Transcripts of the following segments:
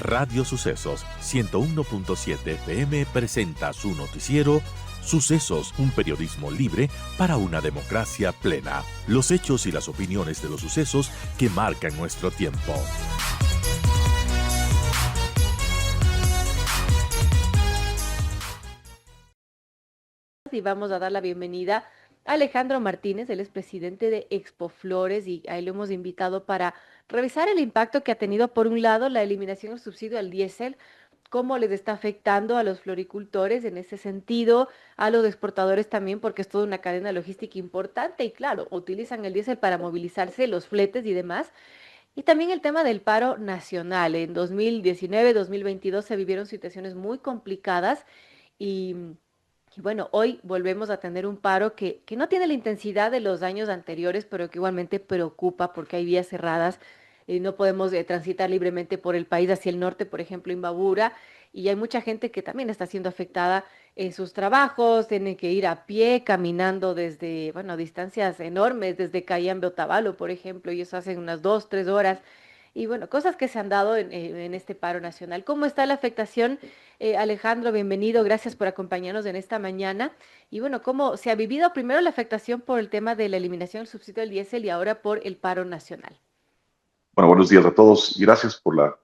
Radio Sucesos 101.7 FM presenta su noticiero Sucesos, un periodismo libre para una democracia plena. Los hechos y las opiniones de los sucesos que marcan nuestro tiempo. Y vamos a dar la bienvenida a Alejandro Martínez, él es presidente de Expo Flores y ahí lo hemos invitado para revisar el impacto que ha tenido, por un lado, la eliminación del subsidio al diésel, cómo les está afectando a los floricultores en ese sentido, a los exportadores también, porque es toda una cadena logística importante y claro, utilizan el diésel para movilizarse, los fletes y demás. Y también el tema del paro nacional. En 2019, 2022 se vivieron situaciones muy complicadas y bueno, hoy volvemos a tener un paro que no tiene la intensidad de los años anteriores, pero que igualmente preocupa porque hay vías cerradas, no podemos transitar libremente por el país hacia el norte, por ejemplo, Imbabura, y hay mucha gente que también está siendo afectada en sus trabajos, tienen que ir a pie, caminando desde, bueno, distancias enormes, desde Cayambe a Otavalo, por ejemplo, y eso hacen unas 2, 3 horas. Y bueno, cosas que se han dado en este paro nacional. ¿Cómo está la afectación? Alejandro, bienvenido, gracias por acompañarnos en esta mañana. Y bueno, ¿cómo se ha vivido primero la afectación por el tema de la eliminación del subsidio del diésel y ahora por el paro nacional? Bueno, buenos días a todos y gracias por la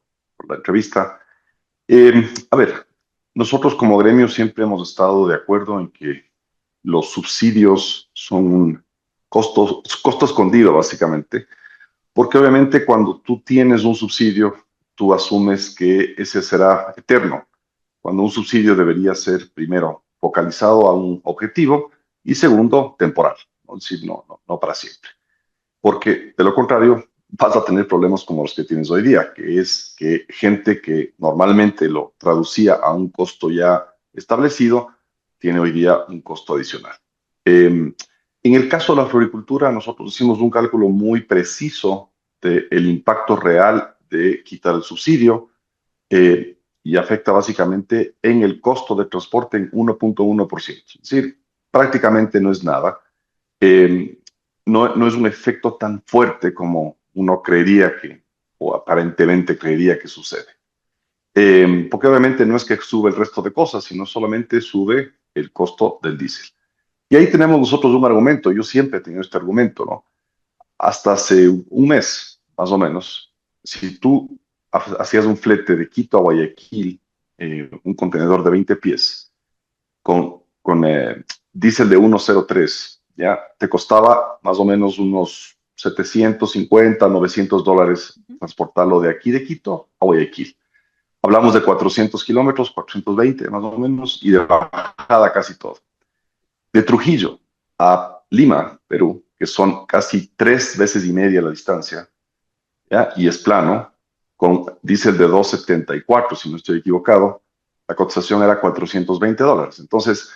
entrevista. A ver, nosotros como gremio siempre hemos estado de acuerdo en que los subsidios son un costo escondido, básicamente, porque obviamente cuando tú tienes un subsidio, tú asumes que ese será eterno, cuando un subsidio debería ser, primero, focalizado a un objetivo y segundo, temporal, ¿no? Es decir, no para siempre. Porque de lo contrario, vas a tener problemas como los que tienes hoy día, que es que gente que normalmente lo traducía a un costo ya establecido, tiene hoy día un costo adicional. En el caso de la floricultura, nosotros hicimos un cálculo muy preciso del impacto real de quitar el subsidio y afecta básicamente en el costo de transporte en 1.1%. Es decir, prácticamente no es nada. Eh, no es un efecto tan fuerte como uno creería que, o aparentemente creería que sucede. Porque obviamente no es que sube el resto de cosas, sino solamente sube el costo del diésel. Y ahí tenemos nosotros un argumento, yo siempre he tenido este argumento, ¿no? Hasta hace un mes, más o menos, si tú hacías un flete de Quito a Guayaquil, un contenedor de 20 pies, con diésel de 1.03, ¿ya? Te costaba más o menos unos 750, $900 transportarlo de aquí de Quito a Guayaquil. Hablamos de 400 kilómetros, 420 más o menos, y de bajada casi todo. De Trujillo a Lima, Perú, que son casi 3 veces y media la distancia, ¿ya? Y es plano, con diésel de 2.74, si no estoy equivocado, la cotización era $420. Entonces,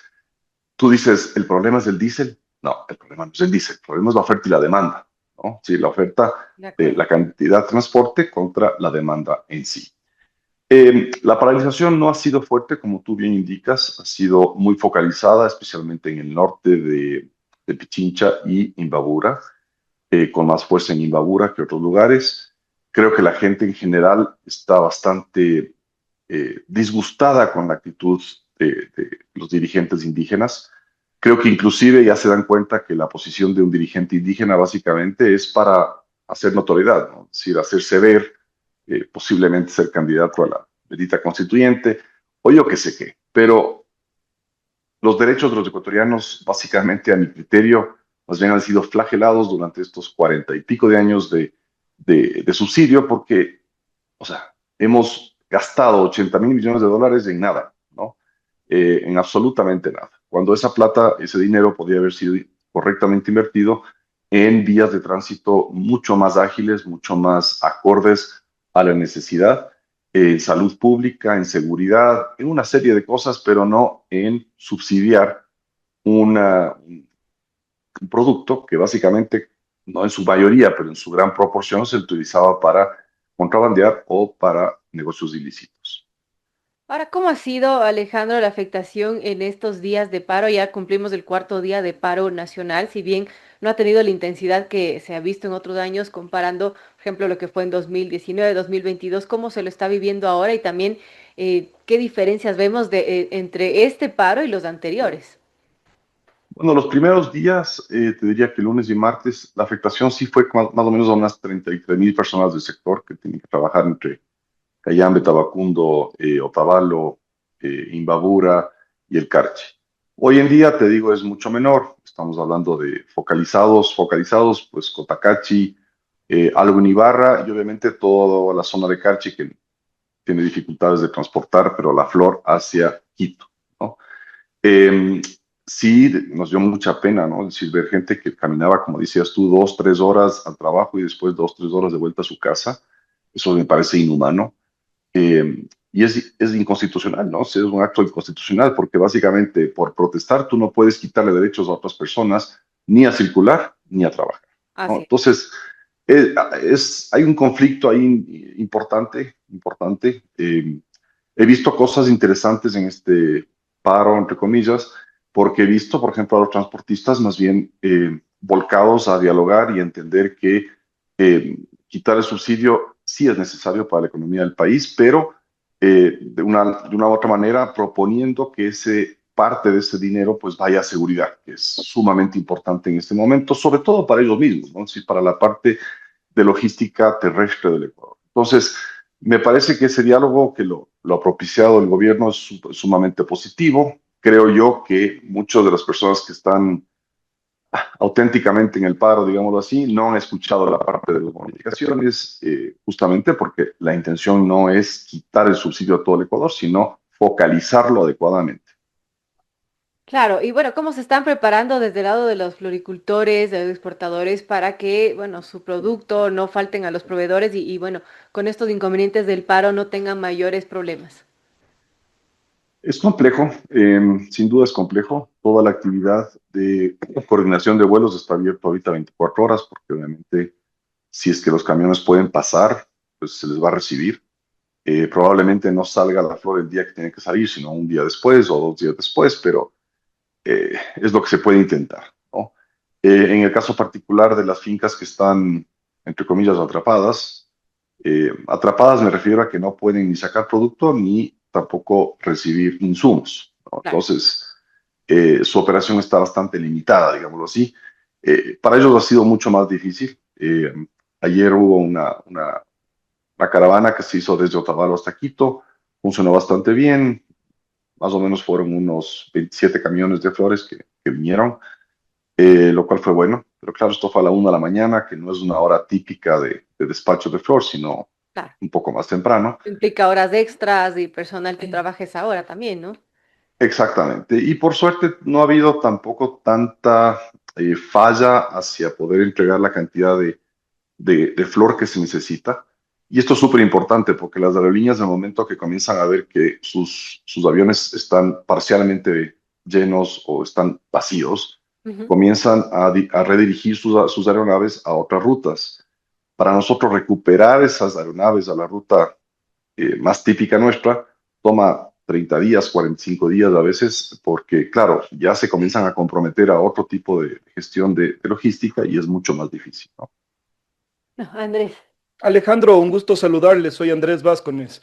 tú dices, ¿el problema es el diésel? No, el problema no es el diésel, el problema es la oferta y la demanda, ¿no? Sí, la oferta De de acuerdo. la cantidad de transporte contra la demanda en sí. La paralización no ha sido fuerte, como tú bien indicas, ha sido muy focalizada, especialmente en el norte de Pichincha y Imbabura, con más fuerza en Imbabura que otros lugares. Creo que la gente en general está bastante disgustada con la actitud de los dirigentes indígenas. Creo que inclusive ya se dan cuenta que la posición de un dirigente indígena básicamente es para hacer notoriedad, ¿no? Es decir, hacerse ver, posiblemente ser candidato a la bendita constituyente, o yo qué sé qué. Pero los derechos de los ecuatorianos, básicamente a mi criterio, más bien han sido flagelados durante estos 40 y pico de años de subsidio, porque, o sea, hemos gastado 80.000 millones de dólares en nada, ¿no? En absolutamente nada. Cuando esa plata, ese dinero podría haber sido correctamente invertido en vías de tránsito mucho más ágiles, mucho más acordes a la necesidad, en salud pública, en seguridad, en una serie de cosas, pero no en subsidiar un producto que básicamente, no en su mayoría, pero en su gran proporción, se utilizaba para contrabandear o para negocios ilícitos. Ahora, ¿cómo ha sido, Alejandro, la afectación en estos días de paro? Ya cumplimos el cuarto día de paro nacional, si bien no ha tenido la intensidad que se ha visto en otros años, comparando, por ejemplo, lo que fue en 2019, 2022, ¿cómo se lo está viviendo ahora? Y también, ¿qué diferencias vemos entre este paro y los anteriores? Bueno, los primeros días, te diría que lunes y martes, la afectación sí fue más o menos a unas 33.000 personas del sector que tienen que trabajar entre Cayambe, Tabacundo, Otavalo, Imbabura y el Carchi. Hoy en día, te digo, es mucho menor. Estamos hablando de focalizados, pues Cotacachi, algo en Ibarra y obviamente toda la zona de Carchi que tiene dificultades de transportar, pero la flor hacia Quito, ¿no? Eh, sí, nos dio mucha pena, ¿no? Es decir, ver gente que caminaba, como decías tú, 2, 3 horas al trabajo y después 2, 3 horas de vuelta a su casa. Eso me parece inhumano. Y es inconstitucional, ¿no? O sea, es un acto inconstitucional porque básicamente por protestar tú no puedes quitarle derechos a otras personas ni a circular ni a trabajar, ¿no? Así. Entonces, hay un conflicto ahí importante. He visto cosas interesantes en este paro, entre comillas, porque he visto, por ejemplo, a los transportistas más bien volcados a dialogar y entender que quitar el subsidio sí es necesario para la economía del país, pero de una u otra manera proponiendo que ese parte de ese dinero pues vaya a seguridad, que es sumamente importante en este momento, sobre todo para ellos mismos, ¿no? Sí, para la parte de logística terrestre del Ecuador. Entonces, me parece que ese diálogo que lo ha propiciado el gobierno es sumamente positivo. Creo yo que muchas de las personas que están auténticamente en el paro, digámoslo así, no han escuchado la parte de las comunicaciones, justamente porque la intención no es quitar el subsidio a todo el Ecuador, sino focalizarlo adecuadamente. Claro, y bueno, ¿cómo se están preparando desde el lado de los floricultores, de los exportadores, para que, bueno, su producto no falten a los proveedores y, bueno, con estos inconvenientes del paro no tengan mayores problemas? Es complejo, sin duda es complejo. Toda la actividad de coordinación de vuelos está abierta ahorita 24 horas, porque obviamente si es que los camiones pueden pasar, pues se les va a recibir. Probablemente no salga la flor el día que tiene que salir, sino un día después o 2 días después, pero es lo que se puede intentar, ¿no? En el caso particular de las fincas que están, entre comillas, atrapadas me refiero a que no pueden ni sacar producto ni tampoco recibir insumos, ¿no? Claro. Entonces, su operación está bastante limitada, digámoslo así. Para ellos ha sido mucho más difícil. Ayer hubo una caravana que se hizo desde Otavalo hasta Quito, funcionó bastante bien, más o menos fueron unos 27 camiones de flores que vinieron, lo cual fue bueno. Pero claro, esto fue a la 1 de la mañana, que no es una hora típica de despacho de flor, sino Claro, un poco más temprano. implica horas extras y personal que trabaje esa hora también, ¿no? Exactamente. Y por suerte no ha habido tampoco tanta falla hacia poder entregar la cantidad de flor que se necesita. Y esto es súper importante porque las aerolíneas, en el momento que comienzan a ver que sus aviones están parcialmente llenos o están vacíos, Ujú. comienzan a redirigir sus aeronaves a otras rutas. Para nosotros recuperar esas aeronaves a la ruta más típica nuestra, toma 30 días, 45 días a veces, porque claro, ya se comienzan a comprometer a otro tipo de gestión de logística y es mucho más difícil, ¿no? No, Andrés. Alejandro, un gusto saludarle, soy Andrés Vázquez.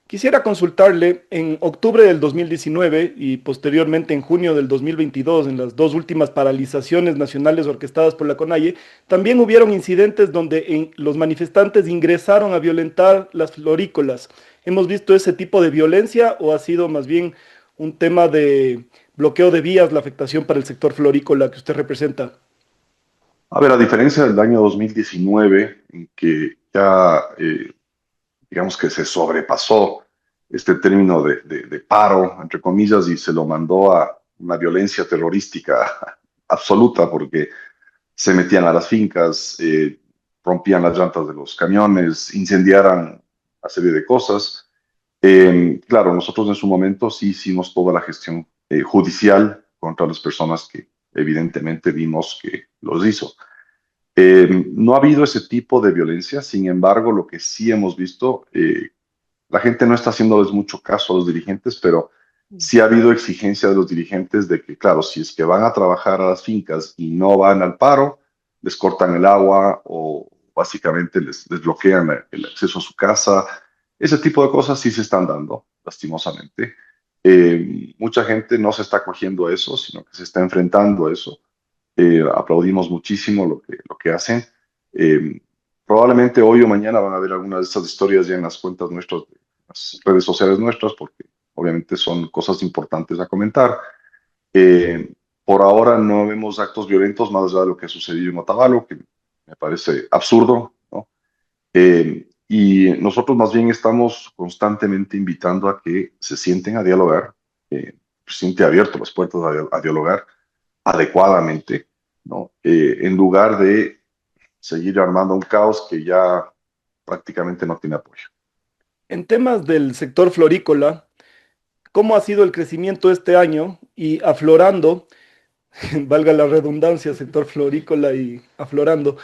Quisiera consultarle, en octubre del 2019 y posteriormente en junio del 2022, en las dos últimas paralizaciones nacionales orquestadas por la CONAIE, también hubieron incidentes donde los manifestantes ingresaron a violentar las florícolas. ¿Hemos visto ese tipo de violencia o ha sido más bien un tema de bloqueo de vías la afectación para el sector florícola que usted representa? A ver, a diferencia del año 2019, en que ya, digamos que se sobrepasó este término de paro, entre comillas, y se lo mandó a una violencia terrorística absoluta, porque se metían a las fincas, rompían las llantas de los camiones, incendiaran una serie de cosas. Claro, nosotros en su momento sí hicimos toda la gestión judicial contra las personas que evidentemente vimos que los hizo. No ha habido ese tipo de violencia, sin embargo, lo que sí hemos visto, la gente no está haciéndoles mucho caso a los dirigentes, pero sí ha habido exigencia de los dirigentes de que, claro, si es que van a trabajar a las fincas y no van al paro, les cortan el agua o básicamente les bloquean el acceso a su casa. Ese tipo de cosas sí se están dando, lastimosamente. Mucha gente no se está cogiendo a eso, sino que se está enfrentando a eso. Aplaudimos muchísimo lo que hacen. Eh, Probablemente hoy o mañana van a ver algunas de estas historias ya en las cuentas nuestras, de las redes sociales nuestras, porque obviamente son cosas importantes a comentar. Eh, por ahora no vemos actos violentos más allá de lo que sucedió en Otavalo, que me parece absurdo, ¿no? Y nosotros más bien estamos constantemente invitando a que se sienten a dialogar, el presidente ha abierto las puertas a dialogar adecuadamente, ¿no? En lugar de seguir armando un caos que ya prácticamente no tiene apoyo. En temas del sector florícola, ¿cómo ha sido el crecimiento este año y aflorando, valga la redundancia, sector florícola y aflorando,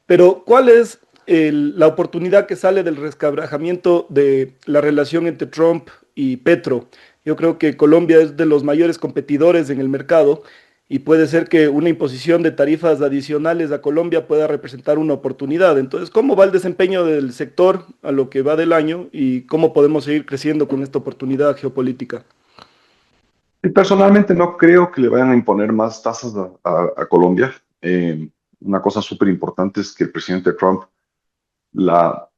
pero cuál es la oportunidad que sale del resquebrajamiento de la relación entre Trump y Petro? Yo creo que Colombia es de los mayores competidores en el mercado y puede ser que una imposición de tarifas adicionales a Colombia pueda representar una oportunidad. Entonces, ¿cómo va el desempeño del sector a lo que va del año y cómo podemos seguir creciendo con esta oportunidad geopolítica? Y personalmente no creo que le vayan a imponer más tasas a Colombia. Una cosa súper importante es que el presidente Trump, la,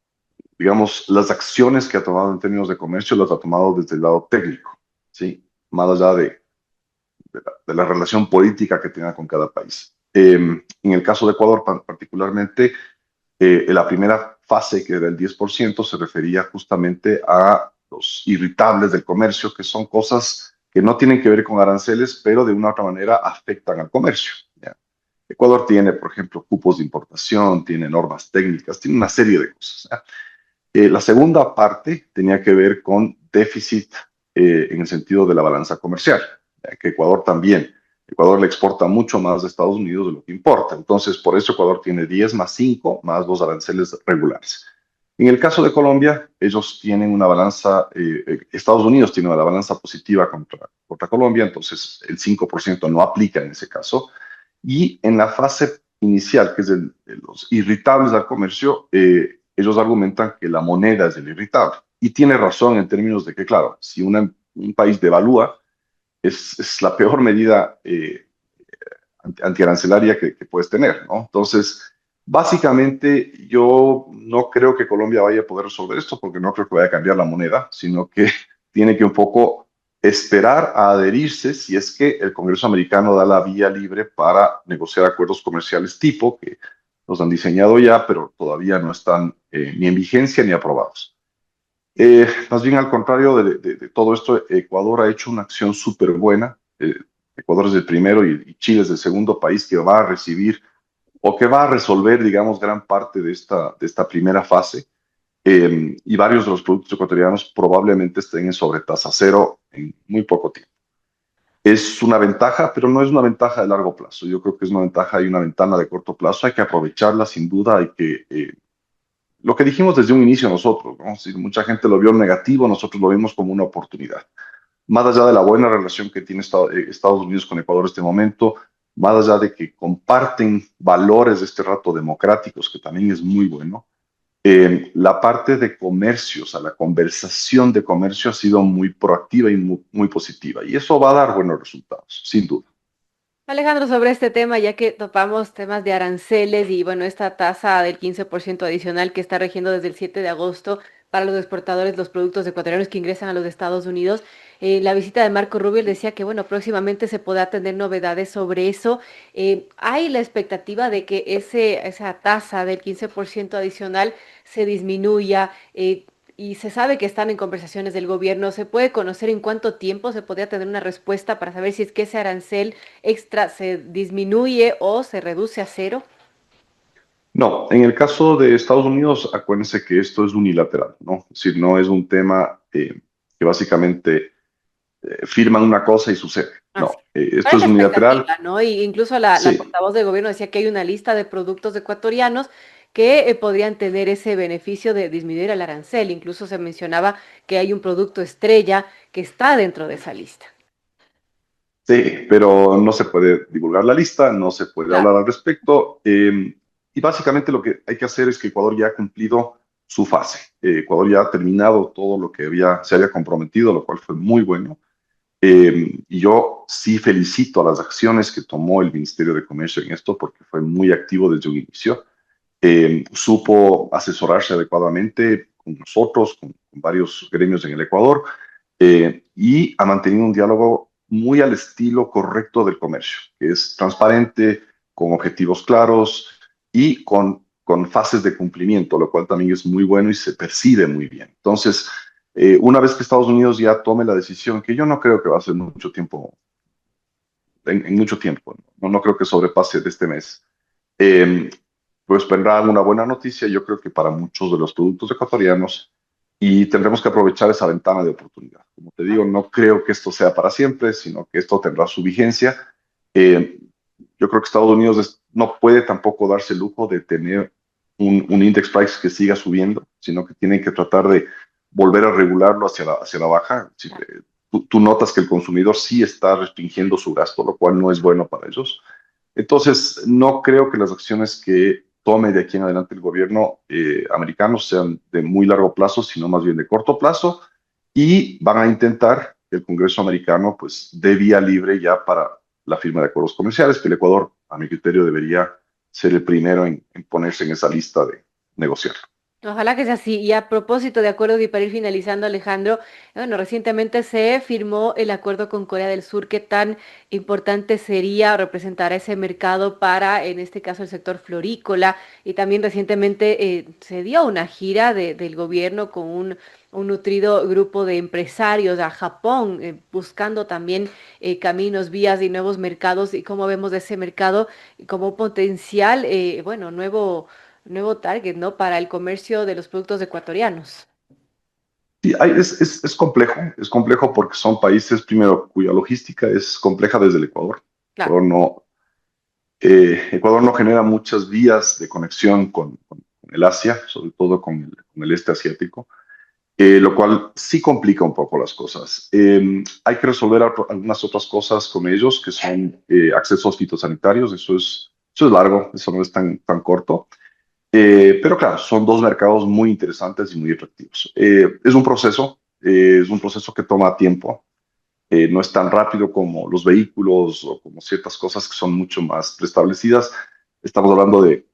digamos, las acciones que ha tomado en términos de comercio las ha tomado desde el lado técnico, ¿sí? Más allá de la relación política que tenga con cada país. En el caso de Ecuador particularmente, la primera fase, que era el 10%, se refería justamente a los irritables del comercio, que son cosas que no tienen que ver con aranceles, pero de una u otra manera afectan al comercio, ¿ya? Ecuador tiene, por ejemplo, cupos de importación, tiene normas técnicas, tiene una serie de cosas, ¿ya? La segunda parte tenía que ver con déficit en el sentido de la balanza comercial, ¿ya? Que Ecuador también. Ecuador le exporta mucho más de Estados Unidos de lo que importa. Entonces, por eso Ecuador tiene 10 más 5 más los aranceles regulares. En el caso de Colombia, ellos tienen una balanza, Estados Unidos tiene una balanza positiva contra Colombia, entonces el 5% no aplica en ese caso. Y en la fase inicial, que es de los irritables al comercio, ellos argumentan que la moneda es el irritable. Y tiene razón en términos de que, claro, si un país devalúa, es la peor medida antiarancelaria que puedes tener, ¿no? Entonces, básicamente, yo no creo que Colombia vaya a poder resolver esto porque no creo que vaya a cambiar la moneda, sino que tiene que un poco esperar a adherirse si es que el Congreso americano da la vía libre para negociar acuerdos comerciales tipo que los han diseñado ya, pero todavía no están ni en vigencia ni aprobados. Más bien al contrario de todo esto, Ecuador ha hecho una acción súper buena. Ecuador es el primero y Chile es el segundo país que va a recibir o que va a resolver, digamos, gran parte de esta primera fase. Y varios de los productos ecuatorianos probablemente estén en sobretasa cero en muy poco tiempo. Es una ventaja, pero no es una ventaja de largo plazo. Yo creo que es una ventaja y una ventana de corto plazo. Hay que aprovecharla sin duda. Hay que lo que dijimos desde un inicio nosotros, ¿no? Si mucha gente lo vio negativo, nosotros lo vimos como una oportunidad. Más allá de la buena relación que tiene Estados Unidos con Ecuador en este momento, más allá de que comparten valores de este rato democráticos, que también es muy bueno, la parte de comercio, o sea, la conversación de comercio ha sido muy proactiva y muy positiva, y eso va a dar buenos resultados, sin duda. Alejandro, sobre este tema, ya que topamos temas de aranceles y bueno, esta tasa del 15% adicional que está rigiendo desde el 7 de agosto para los exportadores, los productos ecuatorianos que ingresan a los Estados Unidos, la visita de Marco Rubio él decía que bueno, próximamente se podrá tener novedades sobre eso. Hay la expectativa de que esa tasa del 15% adicional se disminuya. Y se sabe que están en conversaciones del gobierno. ¿Se puede conocer en cuánto tiempo se podría tener una respuesta para saber si es que ese arancel extra se disminuye o se reduce a cero? No, en el caso de Estados Unidos, acuérdense que esto es unilateral, ¿no? Es decir, no es un tema que básicamente firman una cosa y sucede. Así. No, ¿Cuál esto es es la unilateral. expectativa, no? Y incluso la Sí, portavoz del gobierno decía que hay una lista de productos ecuatorianos que podrían tener ese beneficio de disminuir el arancel. Incluso se mencionaba que hay un producto estrella que está dentro de esa lista. Sí, pero no se puede divulgar la lista, no se puede Claro. hablar al respecto. Y básicamente lo que hay que hacer es que Ecuador ya ha cumplido su fase. Ecuador ya ha terminado todo lo que se había comprometido, lo cual fue muy bueno. Y yo sí felicito a las acciones que tomó el Ministerio de Comercio en esto, porque fue muy activo desde un inicio. Supo asesorarse adecuadamente con nosotros, con varios gremios en el Ecuador, y ha mantenido un diálogo muy al estilo correcto del comercio, que es transparente, con objetivos claros y con fases de cumplimiento, lo cual también es muy bueno y se percibe muy bien. Entonces, una vez que Estados Unidos ya tome la decisión, que yo no creo que va a ser mucho tiempo, en mucho tiempo, no creo que sobrepase de este mes, eh, pues vendrá una buena noticia, yo creo que para muchos de los productos ecuatorianos, y tendremos que aprovechar esa ventana de oportunidad. Como te digo, no creo que esto sea para siempre, sino que esto tendrá su vigencia. Eh, yo creo que Estados Unidos no puede tampoco darse el lujo de tener un index price que siga subiendo, sino que tienen que tratar de volver a regularlo hacia la baja. Si tú notas que el consumidor sí está restringiendo su gasto, lo cual no es bueno para ellos. Entonces, no creo que las acciones que tome de aquí en adelante el gobierno americano sean de muy largo plazo, sino más bien de corto plazo, y van a intentar que el Congreso americano pues dé vía libre ya para la firma de acuerdos comerciales, que el Ecuador, a mi criterio, debería ser el primero en ponerse en esa lista de negociar. Ojalá que sea así. Y a propósito de acuerdos y para ir finalizando, Alejandro, bueno, recientemente se firmó el acuerdo con Corea del Sur. ¿Qué tan importante sería representar a ese mercado para, en este caso, el sector florícola? Y también recientemente se dio una gira del gobierno con un nutrido grupo de empresarios a Japón, buscando también caminos, vías y nuevos mercados. Y cómo vemos ese mercado como potencial, bueno, nuevo target, ¿no? Para el comercio de los productos ecuatorianos. Sí, es complejo porque son países, primero, cuya logística es compleja desde el Ecuador. Claro. Ecuador no, Ecuador no genera muchas vías de conexión con el Asia, sobre todo con el este asiático, lo cual sí complica un poco las cosas. Hay que resolver algunas otras cosas con ellos, que son accesos fitosanitarios, eso es largo, eso no es tan corto. Pero claro, son dos mercados muy interesantes y muy atractivos. Es un proceso que toma tiempo, no es tan rápido como los vehículos o como ciertas cosas que son mucho más preestablecidas. Estamos hablando de,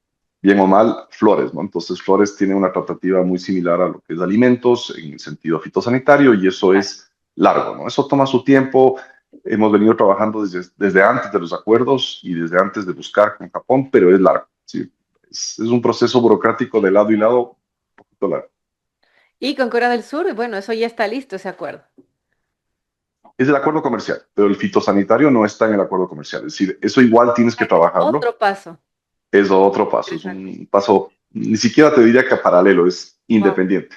bien o mal, flores, ¿no? Entonces, flores tiene una tratativa muy similar a lo que es alimentos en el sentido fitosanitario y eso es largo, ¿no? Eso toma su tiempo. Hemos venido trabajando desde antes de los acuerdos y desde antes de buscar con Japón, pero es largo, ¿sí? Es un proceso burocrático de lado y lado, un poquito largo. Y con Corea del Sur, bueno, eso ya está listo, ese acuerdo. Es el acuerdo comercial, pero el fitosanitario no está en el acuerdo comercial. Es decir, eso igual tienes que Es trabajarlo. otro paso. Es otro paso, es Interesante. un paso, ni siquiera te diría que paralelo, es Wow. independiente.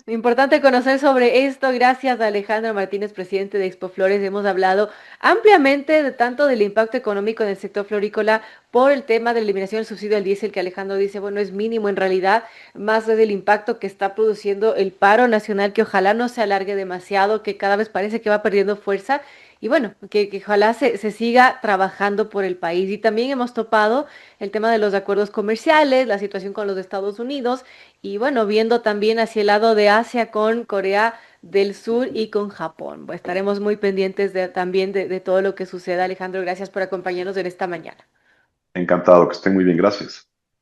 Importante conocer sobre esto. Gracias a Alejandro Martínez, presidente de Expo Flores. Hemos hablado ampliamente de tanto del impacto económico en el sector florícola por el tema de la eliminación del subsidio al diésel, que Alejandro dice, bueno, es mínimo en realidad, más del impacto que está produciendo el paro nacional, que ojalá no se alargue demasiado, que cada vez parece que va perdiendo fuerza. Y bueno, que ojalá se siga trabajando por el país. Y también hemos topado el tema de los acuerdos comerciales, la situación con los Estados Unidos y bueno, viendo también hacia el lado de Asia con Corea del Sur y con Japón. Pues estaremos muy pendientes también de todo lo que suceda. Alejandro, gracias por acompañarnos en esta mañana. Encantado, que estén muy bien, gracias.